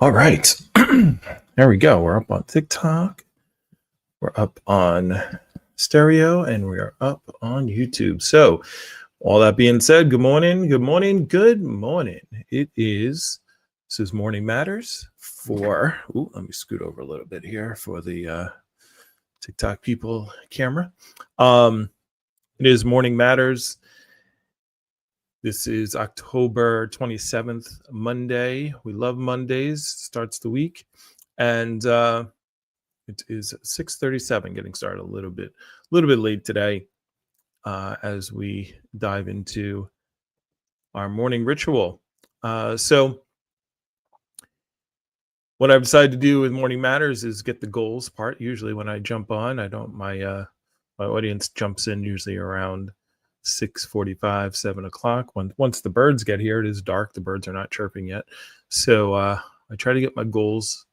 All right. There we go. We're up on TikTok. We're up on stereo and we are up on YouTube. So, all that being said, good morning. Good morning. Good morning. This is Morning Matters for, let me scoot over a little bit here for the TikTok people camera. It is Morning Matters. This is October 27th, Monday. We love Mondays. Starts the week. And it is 6:37, getting started a little bit late today as we dive into our morning ritual. So what I've decided to do with Morning Matters is get the goals part. Usually when I jump on, my audience jumps in usually around 6:45, 7 o'clock. Once the birds get here, it is dark. The birds are not chirping yet. So I try to get my goals,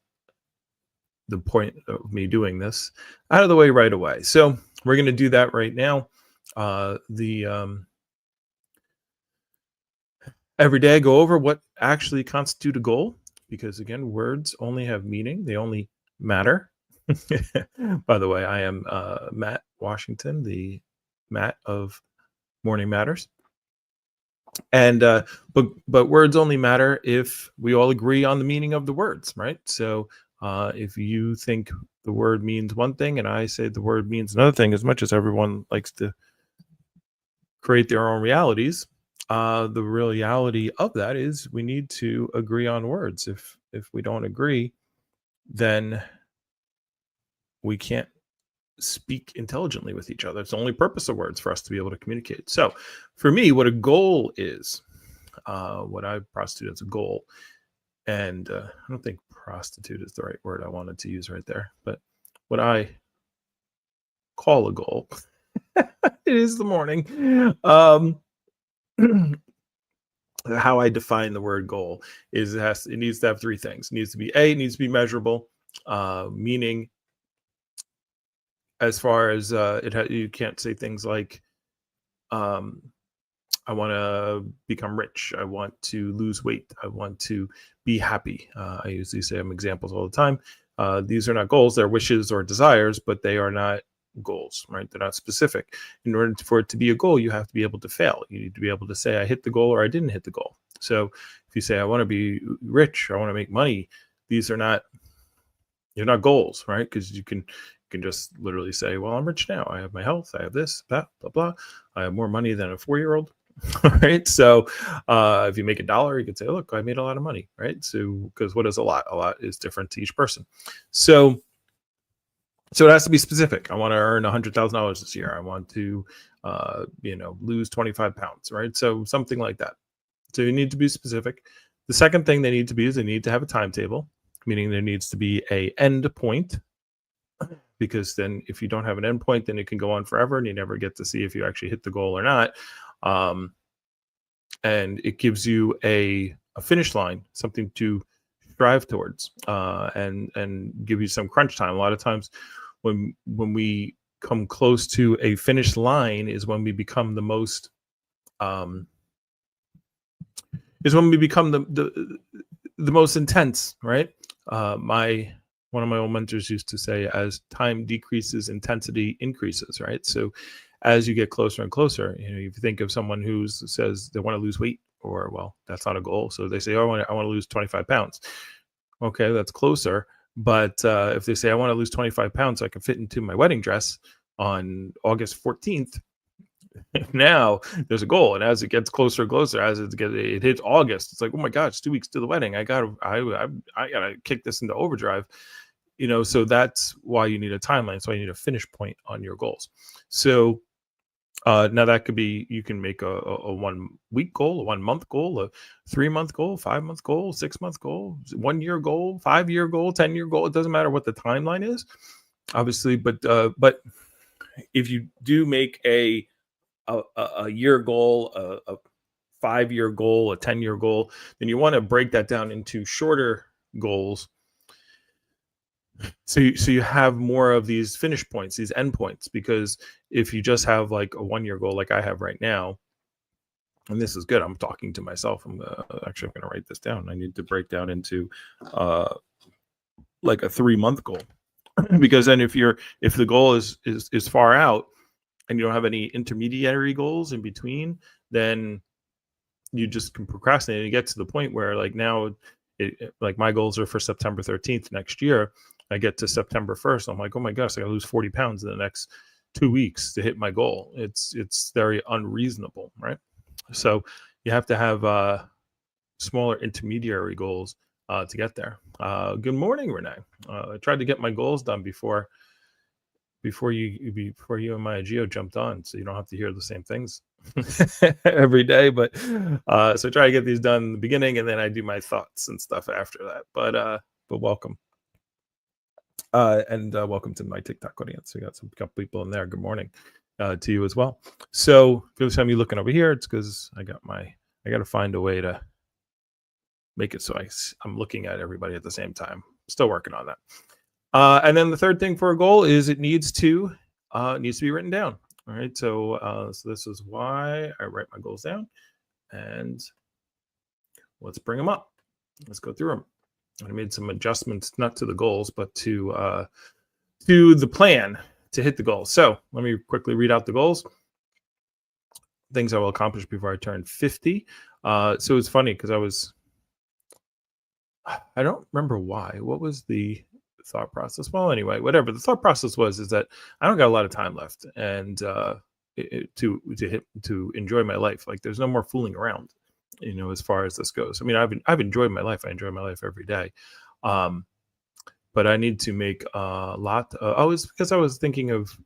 the point of me doing this, out of the way right away. So we're going to do that right now. Every day I go over what actually constitute a goal, because again, words only have meaning. They only matter. By the way, I am Matt Washington, the Matt of Morning Matters. And but words only matter if we all agree on the meaning of the words, right? So if you think the word means one thing and I say the word means another thing, as much as everyone likes to create their own realities, the reality of that is we need to agree on words. If we don't agree, then we can't speak intelligently with each other. It's the only purpose of words, for us to be able to communicate. So for me, what a goal is, what I prostitute as a goal, and I don't think prostitute is the right word I wanted to use right there, but what I call a goal, it is the morning. How I define the word goal is it needs to have three things. It needs to be it needs to be measurable, meaning as far as you can't say things like I want to become rich, I want to lose weight, I want to be happy. I usually say them examples all the time. These are not goals, they're wishes or desires, but they are not goals, right? They're not specific. In order for it to be a goal, you have to be able to fail. You need to be able to say I hit the goal or I didn't hit the goal. So if you say I want to be rich, I want to make money, these are not, you're not goals, right? Because you can just literally say, well, I'm rich now, I have my health, I have this, blah blah blah, I have more money than a 4-year-old. Right? So if you make $1, you could say, look, I made a lot of money, right? So because what is a lot is different to each person. So it has to be specific. I want to earn $100,000 this year. I want to lose 25 pounds, right? So something like that. So you need to be specific. The second thing they need to be is they need to have a timetable, meaning there needs to be a end point, because then if you don't have an end point, then it can go on forever and you never get to see if you actually hit the goal or not. And it gives you a finish line, something to strive towards, and give you some crunch time. A lot of times when we come close to a finish line is when we become the most the most intense, right? One of my old mentors used to say, as time decreases, intensity increases, right? So as you get closer and closer, if you think of someone who says they want to lose weight, or, well, that's not a goal. So they say, oh, I want to lose 25 pounds. Okay, that's closer. But if they say, I want to lose 25 pounds so I can fit into my wedding dress on August 14th, now there's a goal. And as it gets closer and closer, as it hits August, it's like, oh my God, it's 2 weeks to the wedding. I gotta kick this into overdrive. So that's why you need a timeline. So you need a finish point on your goals. So now that could be, you can make a 1 week goal, a 1 month goal, a 3 month goal, 5 month goal, 6 month goal, 1 year goal, 5 year goal, 10-year goal. It doesn't matter what the timeline is, obviously. But if you do make a year goal, a 5-year goal, a 10-year goal, then you want to break that down into shorter goals. So you have more of these finish points, these end points, because if you just have like a 1-year goal, like I have right now, and this is good. I'm talking to myself. I'm actually going to write this down. I need to break down into like a 3-month goal, because then if the goal is far out and you don't have any intermediary goals in between, then you just can procrastinate and you get to the point where like now like my goals are for September 13th next year. I get to September 1st. I'm like, oh my gosh, I gotta lose 40 pounds in the next 2 weeks to hit my goal. It's very unreasonable, right? So you have to have smaller intermediary goals to get there. Good morning, Renee. I tried to get my goals done before you and my Geo jumped on, so you don't have to hear the same things every day. But so I try to get these done in the beginning, and then I do my thoughts and stuff after that. But welcome. And welcome to my TikTok audience. We got some couple people in there. Good morning to you as well. So if every time you're looking over here, it's because I got to find a way to make it so I'm looking at everybody at the same time. Still working on that. And then the third thing for a goal is it needs to be written down. All right. So this is why I write my goals down, and let's bring them up. Let's go through them. I made some adjustments, not to the goals, but to the plan to hit the goals. So let me quickly read out the goals. Things I will accomplish before I turn 50. So it's funny because I don't remember why. What was the thought process? Well, anyway, whatever the thought process is that I don't got a lot of time left, and to enjoy my life. Like there's no more fooling around, as far as this goes. I mean, I've enjoyed my life. I enjoy my life every day. But I need to make a lot. Because I was thinking of,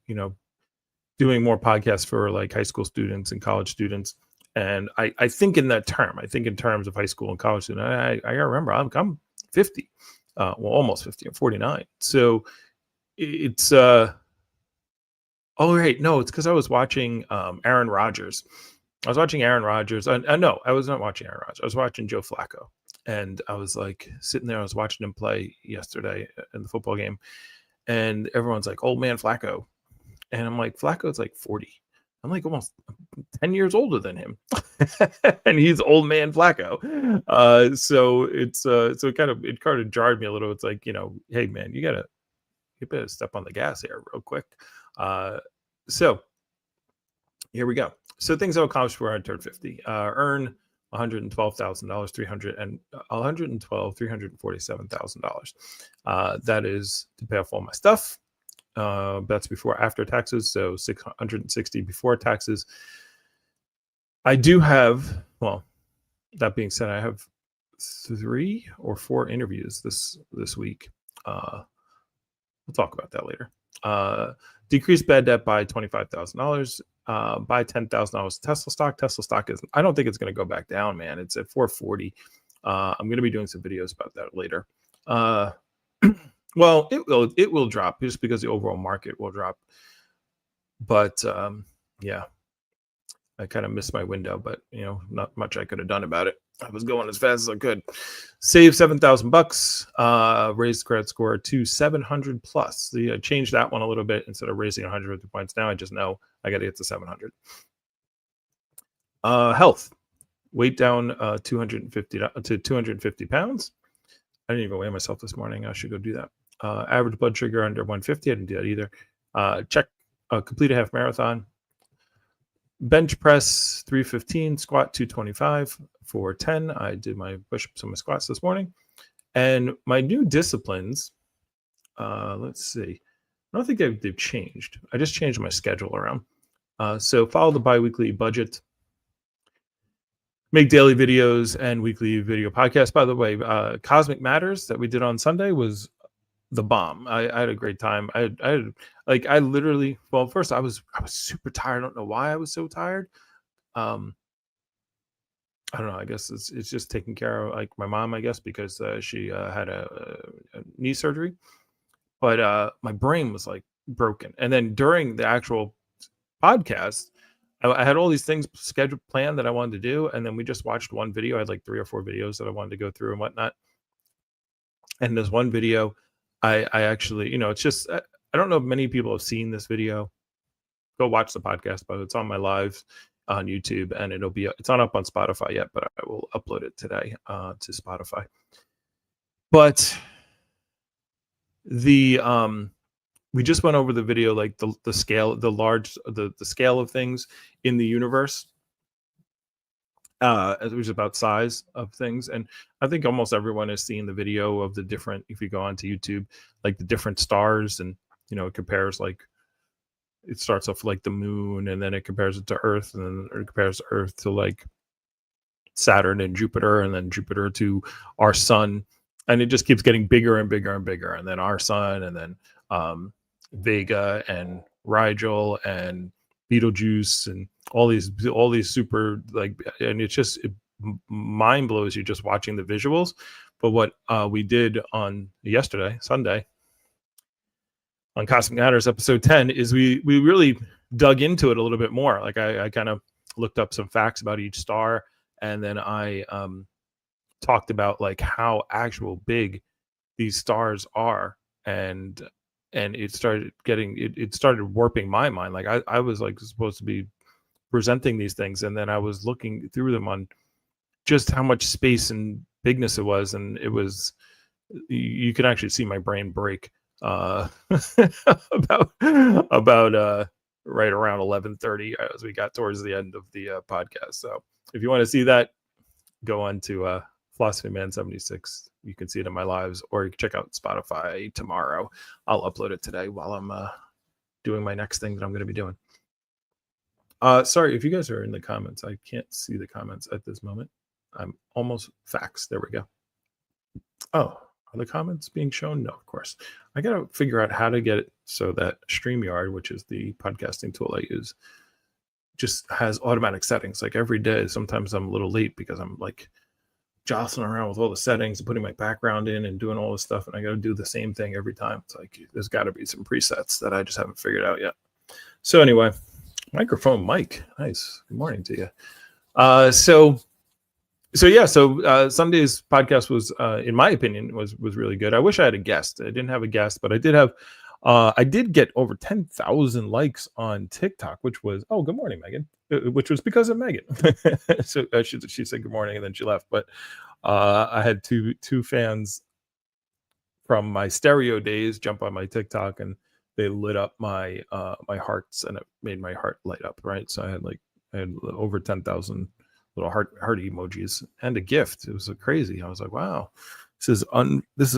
doing more podcasts for like high school students and college students. And I think in that term, I think in terms of high school and college students, I gotta remember I'm 50, well, almost 50. I'm 49. So it's oh right, no, it's because I was watching Aaron Rodgers. I was watching Aaron Rodgers. No, I was not watching Aaron Rodgers. I was watching Joe Flacco, and I was like sitting there. I was watching him play yesterday in the football game, and everyone's like, "Old man Flacco," and I'm like, "Flacco's like 40." I'm like almost 10 years older than him, and he's old man Flacco. So it kind of jarred me a little. It's like, hey man, you better step on the gas here real quick. So here we go. So things I'll accomplish before I turn 50: earn $112,000, $347,000. That is to pay off all my stuff. That's after taxes, so 660 before taxes. I do have, well, that being said, I have 3 or 4 interviews this week. We'll talk about that later. Decrease bad debt by $25,000. Buy $10,000 Tesla stock. Tesla stock I don't think it's going to go back down, man. It's at 440. I'm going to be doing some videos about that later. Well, it will drop just because the overall market will drop. But yeah, I kind of missed my window, but not much I could have done about it. I was going as fast as I could. Save $7,000. Raise the credit score to 700 plus. So, change that one a little bit. Instead of raising 150 points now, I just know I got to get to 700. Health. Weight down 250 to 250 pounds. I didn't even weigh myself this morning. I should go do that. Average blood sugar under 150. I didn't do that either. Complete a half marathon. Bench press 315, squat 225 for 10. I did my push-ups and my squats this morning. And my new disciplines, let's see. I don't think they've changed. I just changed my schedule around. So follow the bi-weekly budget. Make daily videos and weekly video podcasts. By the way, Cosmic Matters that we did on Sunday was the bomb. I had a great time. I literally, well, first I was super tired. I don't know why I was so tired. I don't know. I guess it's just taking care of like my mom, I guess, because she had a knee surgery. But my brain was like broken. And then during the actual podcast, I had all these things scheduled, planned that I wanted to do. And then we just watched one video. I had like 3 or 4 videos that I wanted to go through and whatnot. And there's one video I actually, it's just, I don't know if many people have seen this video. Go watch the podcast, but it's on my live. on YouTube, and it's not up on Spotify yet, but I will upload it today to Spotify. But the we just went over the video, like the scale, the scale of things in the universe. It was about size of things, and I think almost everyone has seen the video of the different. If you go onto YouTube, like the different stars, and it compares, like it starts off like the moon, and then it compares it to Earth, and then it compares Earth to like Saturn and Jupiter, and then Jupiter to our sun, and it just keeps getting bigger and bigger and bigger, and then our sun, and then Vega and Rigel and Betelgeuse, and all these super, like, and it mind blows you just watching the visuals. But what we did on yesterday, Sunday, on Cosmic Matters episode 10, is we really dug into it a little bit more. Like I kind of looked up some facts about each star, and then I talked about like how actual big these stars are, and it started warping my mind. Like I was like supposed to be presenting these things, and then I was looking through them on just how much space and bigness it was, and it was, you can actually see my brain break about right around 11:30 as we got towards the end of the podcast. So if you want to see that, go on to Philosophy Man 76. You can see it in my lives, or you can check out Spotify tomorrow. I'll upload it today while I'm doing my next thing that I'm going to be doing. Sorry if you guys are in the comments. I can't see the comments at this moment. I'm almost facts. There we go. Oh, are the comments being shown? No, of course. I got to figure out how to get it so that StreamYard, which is the podcasting tool I use, just has automatic settings. Like every day, sometimes I'm a little late because I'm like jostling around with all the settings and putting my background in and doing all this stuff, and I got to do the same thing every time. It's like there's got to be some presets that I just haven't figured out yet. So anyway, microphone mic, nice. Good morning to you. So Sunday's podcast was, in my opinion, was really good. I wish I had a guest. I didn't have a guest, but I did get over 10,000 likes on TikTok, which was, oh, good morning, Megan, which was because of Megan. So she said good morning, and then she left. But I had two fans from my stereo days jump on my TikTok, and they lit up my hearts, and it made my heart light up. Right. So I had over 10,000 little heart emojis and a gift. It was crazy. I was like, wow, this is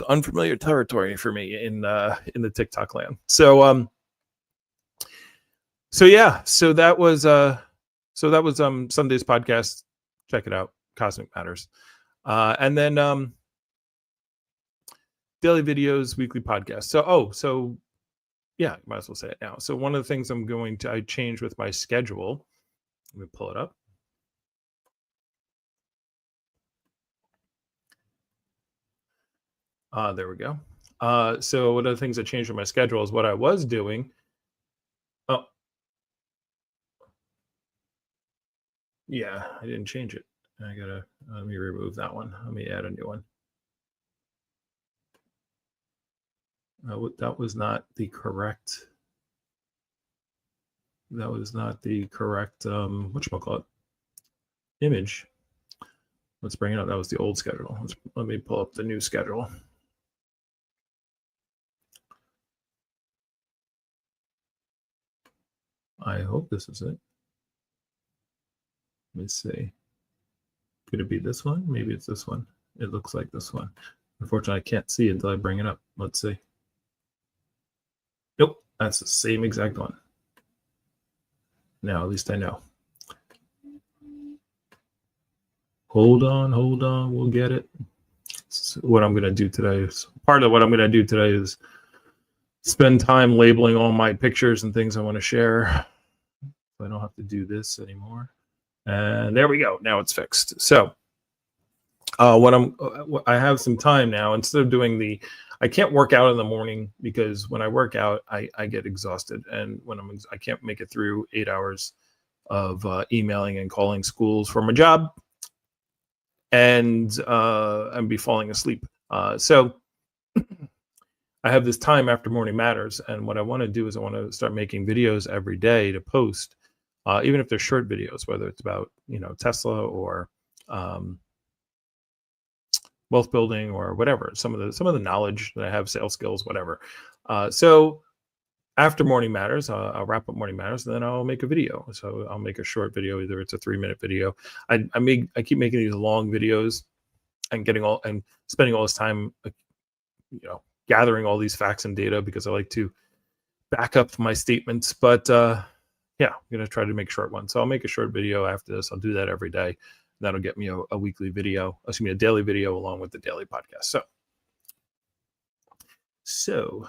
unfamiliar territory for me in the TikTok land. So that was Sunday's podcast. Check it out, Cosmic Matters. And then daily videos, weekly podcast. So yeah, might as well say it now. So one of the things I changed with my schedule. Let me pull it up. There we go. So one of the things that changed in my schedule is what I was doing. Oh, yeah, I didn't change it. Let me remove that one. Let me add a new one. That was not the correct. Whatchamacallit, image. Let's bring it up. That was the old schedule. Let me pull up the new schedule. I hope this is it. Let me see. Could it be this one? Maybe it's this one. It looks like this one. Unfortunately, I can't see it until I bring it up. Let's see. Nope, that's the same exact one. Now, at least I know. Hold on. We'll get it. So what I'm going to do today is spend time labeling all my pictures and things I want to share. I don't have to do this anymore. And there we go. Now it's fixed. So I have some time now. Instead of doing I can't work out in the morning, because when I work out, I get exhausted. And when I can't make it through 8 hours of emailing and calling schools for my job, and be falling asleep. So I have this time after Morning Matters, and what I want to do is I want to start making videos every day to post even if they're short videos, whether it's about Tesla or wealth building or whatever, some of the knowledge that I have, sales skills, whatever. So after Morning Matters, I'll wrap up Morning Matters, and then I'll make a video. So I'll make a short video, either it's a 3-minute video. I keep making these long videos and spending all this time, gathering all these facts and data, because I like to back up my statements. But yeah, I'm gonna try to make short ones. So I'll make a short video after this. I'll do that every day. That'll get me a weekly video, a daily video along with the daily podcast. So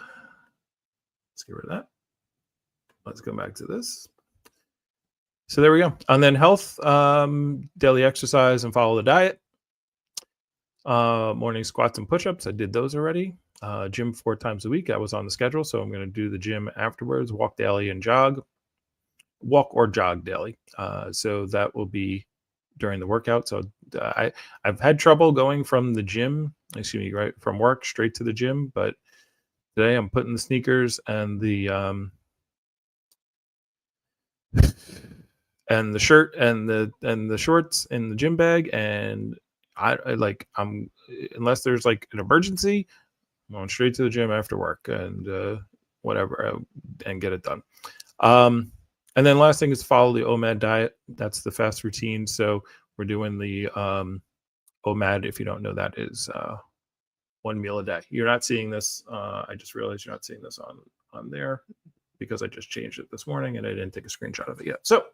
let's get rid of that. Let's go back to this. So there we go. And then health, daily exercise and follow the diet. Morning squats and push-ups. I did those already. Gym 4 times a week. I was on the schedule, so I'm going to do the gym afterwards. Walk daily and jog. Walk or jog daily. So that will be during the workout. So I've had trouble going from the gym, from work straight to the gym, but today I'm putting the sneakers and the shirt and the shorts in the gym bag, and I'm unless there's like an emergency, I'm going straight to the gym after work and whatever, and get it done. And then last thing is follow the OMAD diet. That's the fast routine. So we're doing the OMAD. If you don't know, that is 1 meal a day. You're not seeing this. I just realized you're not seeing this on there because I just changed it this morning and I didn't take a screenshot of it yet. So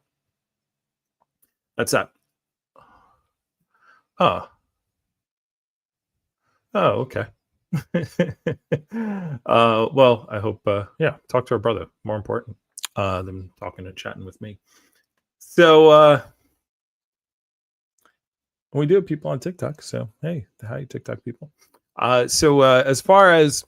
that's that. Oh, okay. Well, I hope, talk to our brother. More important than talking and chatting with me. So we do have people on TikTok. So hey, hi TikTok people. As far as,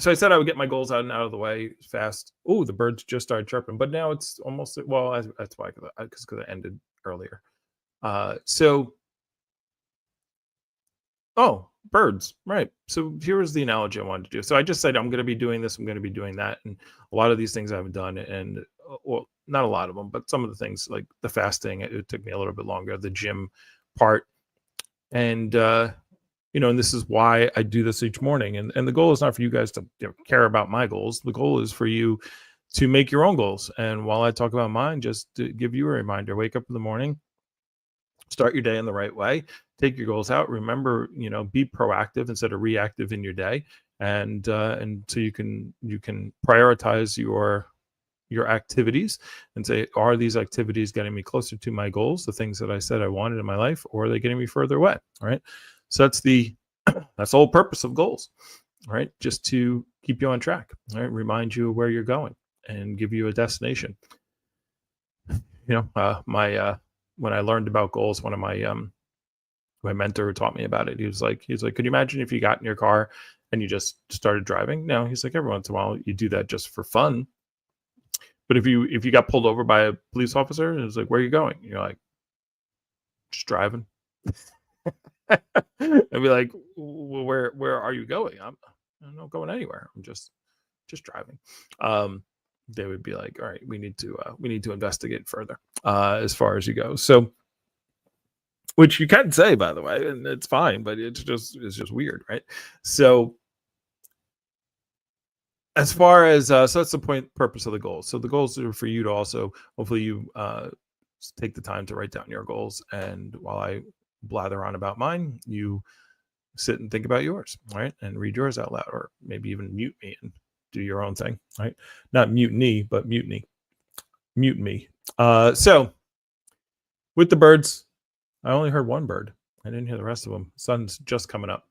so I said I would get my goals out of the way fast. Oh, the birds just started chirping, but now it's almost, that's why, because it ended earlier. Oh, birds, right. So here was the analogy I wanted to do. So I just said I'm going to be doing this, I'm going to be doing that, and a lot of these things I haven't done, and well, not a lot of them, but some of the things like the fasting, it took me a little bit longer. The gym part, and and this is why I do this each morning. And the goal is not for you guys to care about my goals. The goal is for you to make your own goals. And while I talk about mine, just to give you a reminder, wake up in the morning, start your day in the right way, take your goals out. Remember, be proactive instead of reactive in your day. And so you can prioritize your activities and say, are these activities getting me closer to my goals, the things that I said I wanted in my life, or are they getting me further away? All right. So that's the whole purpose of goals, right? Just to keep you on track, right? Remind you of where you're going and give you a destination. When I learned about goals, one of my mentor who taught me about it, he was like, could you imagine if you got in your car and you just started driving? No, he's like, every once in a while you do that just for fun. But if you got pulled over by a police officer and it's like, where are you going? You're like, just driving. I'd be like, well, where are you going? I'm not going anywhere. I'm just driving. They would be like, all right, we need to investigate further as far as you go. So, which you can say, by the way, and it's fine, but it's just weird, right? So as far as so that's the purpose of the goals. So the goals are for you to also, hopefully you take the time to write down your goals, and while I blather on about mine, you sit and think about yours, right? And read yours out loud, or maybe even mute me and do your own thing, right? Not mutiny, but mutiny. Mute me. So with the birds, I only heard one bird. I didn't hear the rest of them. Sun's just coming up.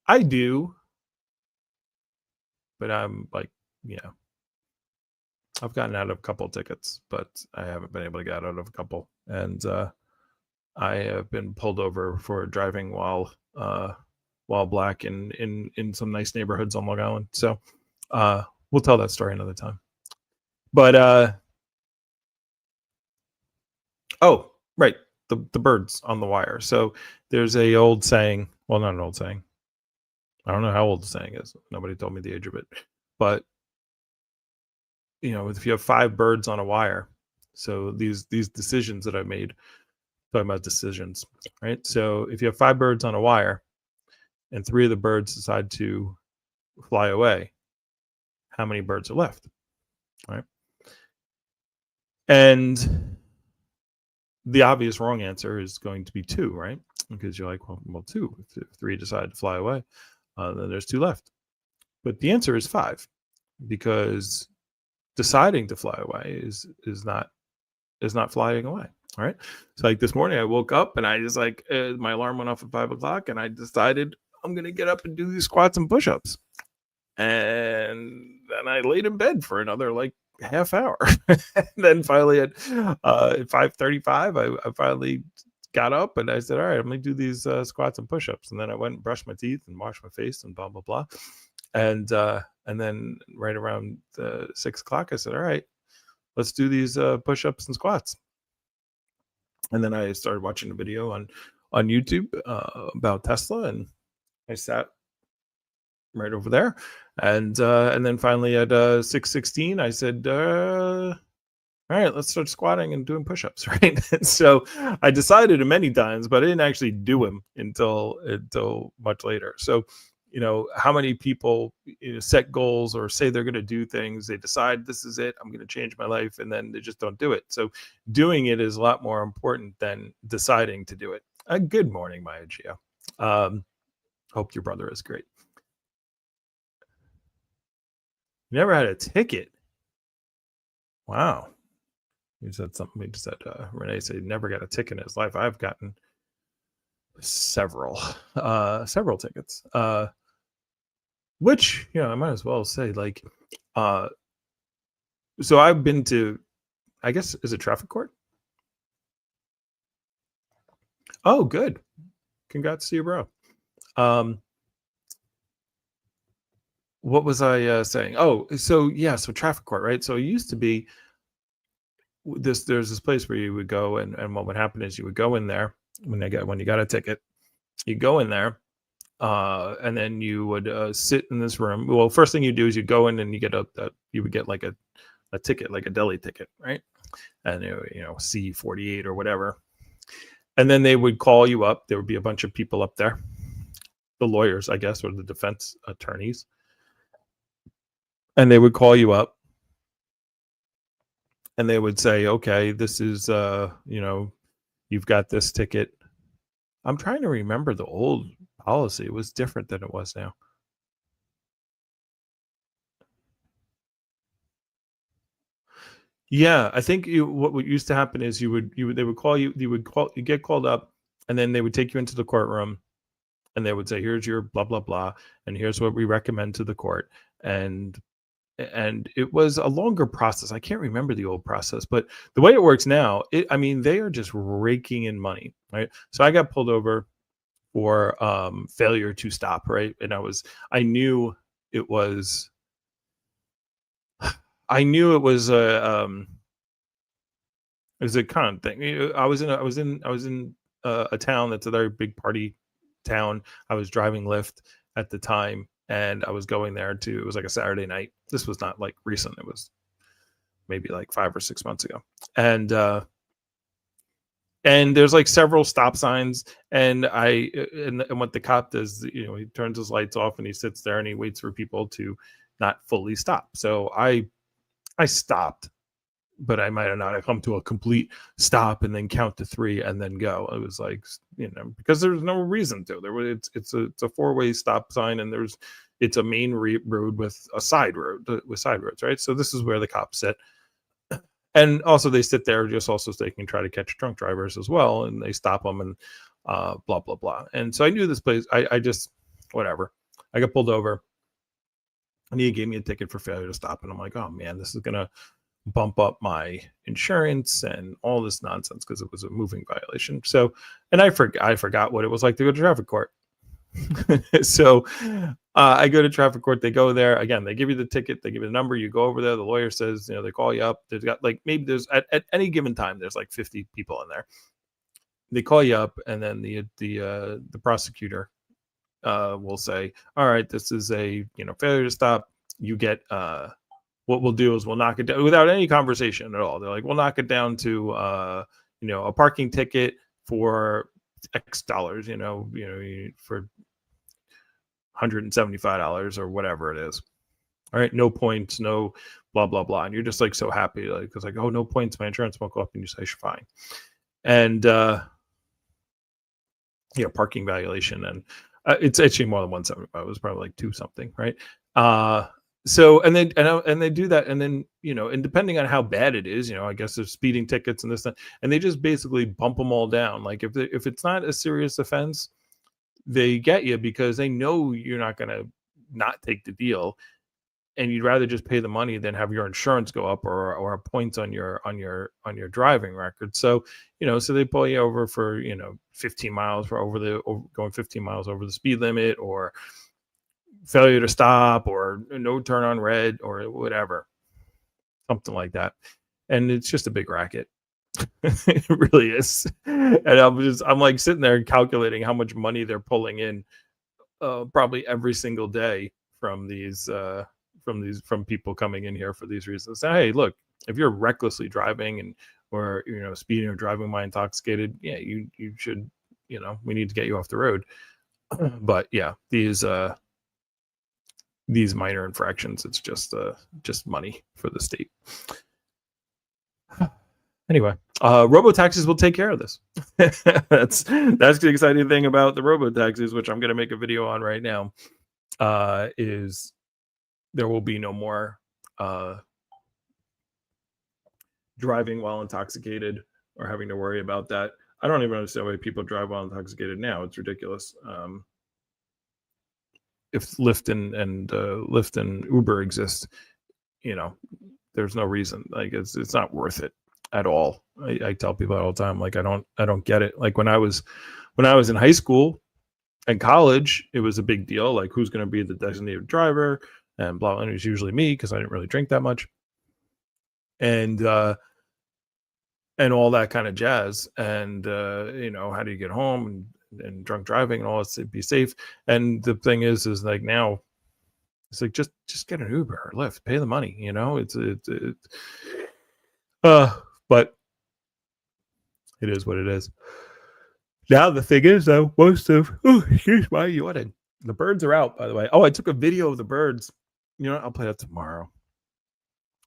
I do, but I'm like, I've gotten out of a couple of tickets, but I haven't been able to get out of a couple. And I have been pulled over for driving while black in some nice neighborhoods on Long Island. So we'll tell that story another time. But oh, right, the birds on the wire. So there's a old saying. Well, not an old saying. I don't know how old the saying is. Nobody told me the age of it, but if you have 5 birds on a wire, so these decisions that I made, talking about decisions, right? So if you have 5 birds on a wire and 3 of the birds decide to fly away, how many birds are left, right? And the obvious wrong answer is going to be 2, right? Because you're like, well, 2. If 3 decide to fly away, then there's 2 left. But the answer is 5, because deciding to fly away is not flying away. All right. So like this morning, I woke up and I just my alarm went off at 5 o'clock, and I decided I'm gonna get up and do these squats and push-ups, and then I laid in bed for another like half hour. And then finally at 5:35, I finally got up and I said, all right, I'm gonna do these squats and push-ups. And then I went and brushed my teeth and washed my face and blah blah blah. And then right around 6 o'clock, I said, all right, let's do these push-ups and squats. And then I started watching a video on YouTube about Tesla, and I sat right over there, and then finally at 6:16, I said, "All right, let's start squatting and doing push-ups." Right. And so I decided many times, but I didn't actually do them until much later. So how many people set goals or say they're going to do things, they decide this is it, I'm going to change my life, and then they just don't do it. So doing it is a lot more important than deciding to do it. Good morning, Maya Gio. Hope your brother is great. Never had a ticket. Wow. You said something. You said Renee said never got a ticket in his life. I've gotten several tickets. Which, I might as well say, like, so I've been to, I guess, is it traffic court? Oh, good. Congrats to you, bro. What was I saying? Oh, so traffic court, right? So it used to be there's this place where you would go, and what would happen is you would go in there when you got a ticket, you go in there, and then you would sit in this room. Well, first thing you do is you go in and you would get like a ticket, like a deli ticket, right? And C48 or whatever. And then they would call you up. There would be a bunch of people up there, the lawyers, I guess, or the defense attorneys, and they would call you up, and they would say, okay, this is you've got this ticket. I'm trying to remember the old policy. It was different than it was now. Yeah, I think what used to happen is they would call you, you get called up, and then they would take you into the courtroom, and they would say, here's your blah blah blah, and here's what we recommend to the court. And it was a longer process. I can't remember the old process, but the way it works now, they are just raking in money, right? So I got pulled over for failure to stop, right? And I knew it was a kind of thing. I was in a town that's a very big party town. I was driving Lyft at the time, and I was going there it was like a Saturday night. This was not like recent. It was maybe like 5 or 6 months ago. And there's like several stop signs, and what the cop does, he turns his lights off and he sits there and he waits for people to not fully stop. So I stopped, but I might have not come to a complete stop and then count to 3 and then go. It was like, because there's no reason to. It's a 4-way stop sign, and it's a main road with a side road with side roads, right? So this is where the cops sit. And also they sit there just also so they can try to catch drunk drivers as well, and they stop them and blah blah blah. And so I knew this place. I just whatever. I got pulled over, and he gave me a ticket for failure to stop, and I'm like, oh man, this is gonna bump up my insurance and all this nonsense because it was a moving violation. So, and I forgot what it was like to go to traffic court. So I go to traffic court. They go there again. They give you the ticket. They give you the number. You go over there. The lawyer says, they call you up. There's got maybe there's at any given time there's like 50 people in there. They call you up, and then the prosecutor will say, all right, this is a failure to stop. You get what we'll do is we'll knock it down without any conversation at all. They're like, we'll knock it down to a parking ticket for X dollars, for $175 or whatever it is. All right, no points, no blah blah blah, and you're just like so happy, like it's like, oh, no points, my insurance won't go up, and you say you're fine, and parking violation, and it's actually more than 175. It was probably like 2 something, right? So and they do that, and then and depending on how bad it is, I guess there's speeding tickets and this and they just basically bump them all down. Like if it's not a serious offense, they get you because they know you're not going to not take the deal, and you'd rather just pay the money than have your insurance go up or points on your driving record. So so they pull you over for 15 miles for going 15 miles over the speed limit, or failure to stop, or no turn on red, or whatever, something like that. And it's just a big racket. It really is. And I'm like sitting there calculating how much money they're pulling in probably every single day from from people coming in here for these reasons. So, hey, look, if you're recklessly driving or speeding or driving while intoxicated, yeah, you should, we need to get you off the road. But yeah, these minor infractions, it's just money for the state. Anyway, robo-taxis will take care of this. That's the exciting thing about the robo-taxis, which I'm going to make a video on right now, is there will be no more driving while intoxicated or having to worry about that. I don't even understand why people drive while intoxicated now. It's ridiculous. If Lyft and Uber exist, there's no reason. Like it's not worth it at all. I tell people all the time, like I don't get it. Like when I was in high school and college, it was a big deal. Like who's going to be the designated driver and blah. And it was usually me because I didn't really drink that much, and all that kind of jazz. And how do you get home and drunk driving and all that to be safe. And the thing is like now it's like just get an Uber or Lyft, pay the money. But it is what it is. Now the thing is though, excuse my yawning. The birds are out, by the way. Oh, I took a video of the birds. I'll play that tomorrow.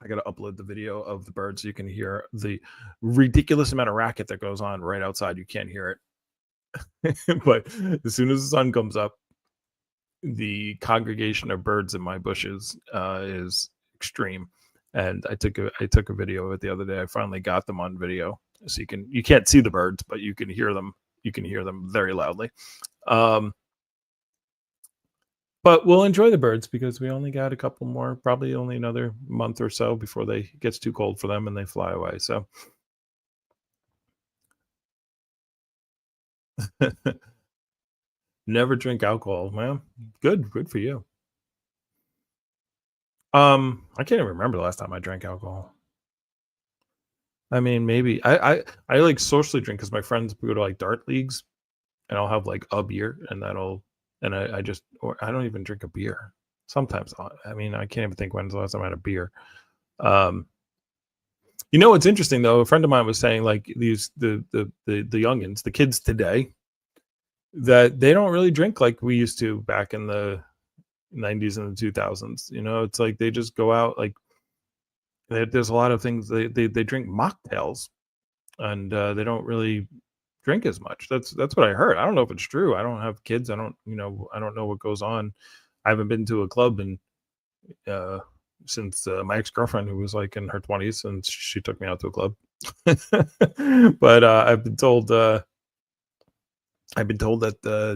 I got to upload the video of the birds so you can hear the ridiculous amount of racket that goes on right outside. You can't hear it. But as soon as the sun comes up, the congregation of birds in my bushes is extreme. And I took a video of it the other day. I finally got them on video, so you can't see the birds, but you can hear them. You can hear them very loudly. But we'll enjoy the birds because we only got a couple more, probably only another month or so before it gets too cold for them and they fly away. So never drink alcohol, man. Good for you. I can't even remember the last time I drank alcohol. I mean, maybe I like socially drink because my friends go to like dart leagues, and I'll have like a beer, and I don't even drink a beer. Sometimes I can't even think when's the last time I had a beer. What's interesting though? A friend of mine was saying like the youngins, the kids today, that they don't really drink like we used to back in the 90s and the 2000s. It's like they just go out, like there's a lot of things they drink mocktails, and they don't really drink as much. That's what I heard. I don't know if it's true. I don't have kids. I don't know what goes on. I haven't been to a club since my ex-girlfriend, who was like in her 20s, and she took me out to a club. But I've been told that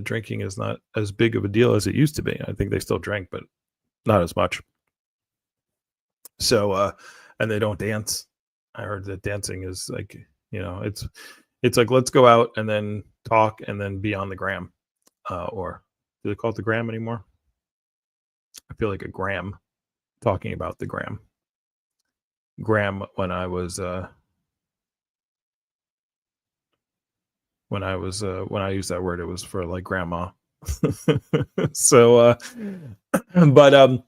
drinking is not as big of a deal as it used to be. I think they still drink, but not as much. So, and they don't dance. I heard that dancing is like, it's like, let's go out and then talk and then be on the gram. Or do they call it the gram anymore? I feel like a gram, talking about the gram. Gram when I used that word, it was for like grandma. So but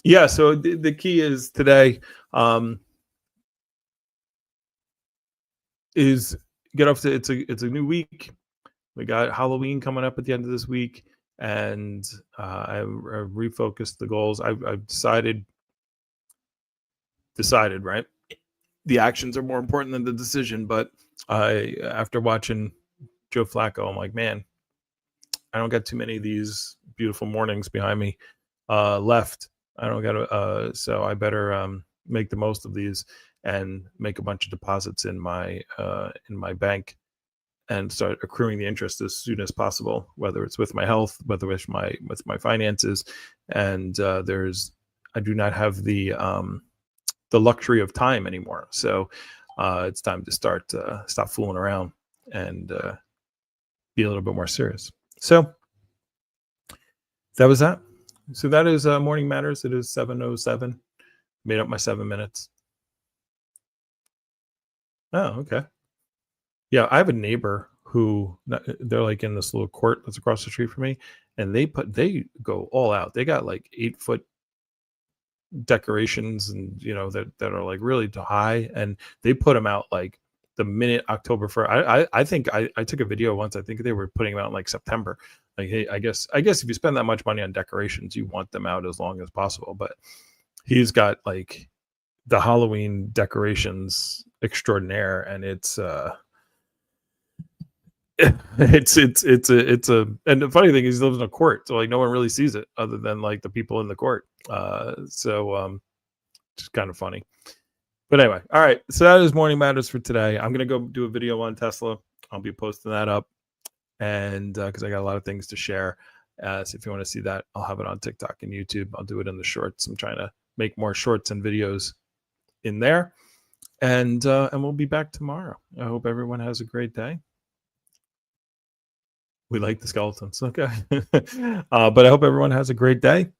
Yeah. So the key is today is get off to it's a new week. We got Halloween coming up at the end of this week, and I refocused the goals. I've decided right. The actions are more important than the decision. But I after watching Joe Flacco, I'm like, man, I don't get too many of these beautiful mornings behind me left. I don't got to, so I better make the most of these and make a bunch of deposits in my bank and start accruing the interest as soon as possible, whether it's with my health, whether it's with my finances. And I do not have the luxury of time anymore. So it's time to stop fooling around and be a little bit more serious. So that was that. So that is Morning Matters. It is 7:07. Made up my 7 minutes. Oh, okay. Yeah, I have a neighbor who they're like in this little court that's across the street from me, and they go all out. They got like 8 foot decorations, and that are like really high, and they put them out like the minute October 1st. I think I took a video once. I think they were putting them out in like September. Like, hey, I guess if you spend that much money on decorations, you want them out as long as possible. But he's got like the Halloween decorations extraordinaire, and it's it's a and the funny thing is he lives in a court, so like no one really sees it other than like the people in the court. So just kind of funny. But anyway, all right. So that is Morning Matters for today. I'm gonna go do a video on Tesla. I'll be posting that up, and because I got a lot of things to share. So if you want to see that, I'll have it on TikTok and YouTube. I'll do it in the shorts. I'm trying to make more shorts and videos in there, and we'll be back tomorrow. I hope everyone has a great day. We like the skeletons. Okay. But I hope everyone has a great day.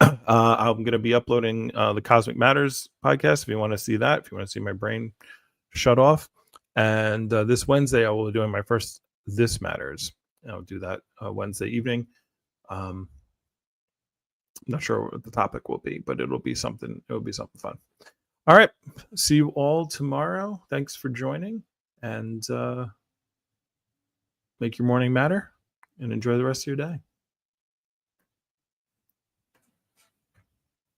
I'm going to be uploading the Cosmic Matters podcast if you want to see that, if you want to see my brain shut off. And this Wednesday, I will be doing my first This Matters. I'll do that Wednesday evening. I'm not sure what the topic will be, but it'll be something fun. All right. See you all tomorrow. Thanks for joining, and make your morning matter, and enjoy the rest of your day.